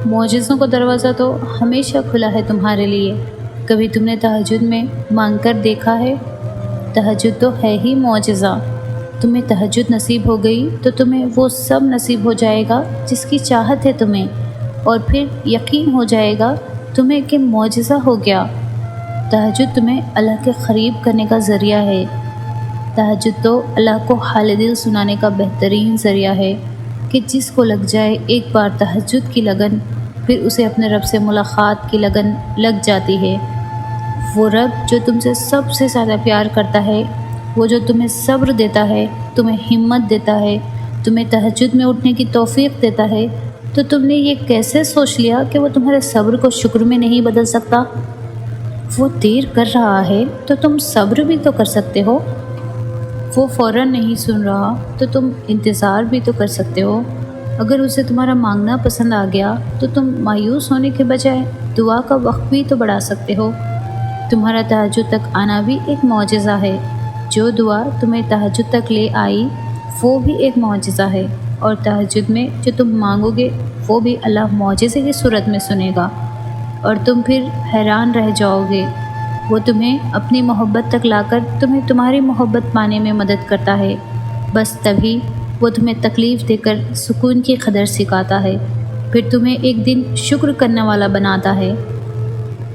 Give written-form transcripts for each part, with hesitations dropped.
معجزوں کا دروازہ تو ہمیشہ کھلا ہے تمہارے لیے۔ کبھی تم نے تہجد میں مانگ کر دیکھا ہے؟ تہجد تو ہے ہی معجزہ۔ تمہیں تہجد نصیب ہو گئی تو تمہیں وہ سب نصیب ہو جائے گا جس کی چاہت ہے تمہیں، اور پھر یقین ہو جائے گا تمہیں کہ معجزہ ہو گیا۔ تہجد تمہیں اللہ کے قریب کرنے کا ذریعہ ہے۔ تہجد تو اللہ کو حال دل سنانے کا بہترین ذریعہ ہے کہ جس کو لگ جائے ایک بار تہجد کی لگن، پھر اسے اپنے رب سے ملاقات کی لگن لگ جاتی ہے۔ وہ رب جو تم سے سب سے زیادہ پیار کرتا ہے، وہ جو تمہیں صبر دیتا ہے، تمہیں ہمت دیتا ہے، تمہیں تہجد میں اٹھنے کی توفیق دیتا ہے، تو تم نے یہ کیسے سوچ لیا کہ وہ تمہارے صبر کو شکر میں نہیں بدل سکتا؟ وہ دیر کر رہا ہے تو تم صبر بھی تو کر سکتے ہو۔ وہ فوراً نہیں سن رہا تو تم انتظار بھی تو کر سکتے ہو۔ اگر اسے تمہارا مانگنا پسند آ گیا تو تم مایوس ہونے کے بجائے دعا کا وقت بھی تو بڑھا سکتے ہو۔ تمہارا تہجد تک آنا بھی ایک معجزہ ہے۔ جو دعا تمہیں تہجد تک لے آئی وہ بھی ایک معجزہ ہے، اور تہجد میں جو تم مانگو گے وہ بھی اللہ معجزے کی صورت میں سنے گا، اور تم پھر حیران رہ جاؤ گے۔ وہ تمہیں اپنی محبت تک لا کر تمہیں تمہاری محبت پانے میں مدد کرتا ہے۔ بس تبھی وہ تمہیں تکلیف دے کر سکون کی قدر سکھاتا ہے، پھر تمہیں ایک دن شکر کرنے والا بناتا ہے۔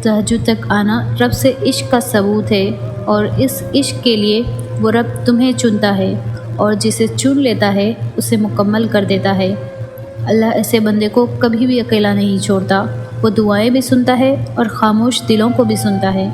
تہجد تک آنا رب سے عشق کا ثبوت ہے، اور اس عشق کے لیے وہ رب تمہیں چنتا ہے، اور جسے چن لیتا ہے اسے مکمل کر دیتا ہے۔ اللہ ایسے بندے کو کبھی بھی اکیلا نہیں چھوڑتا۔ وہ دعائیں بھی سنتا ہے اور خاموش دلوں کو بھی سنتا ہے۔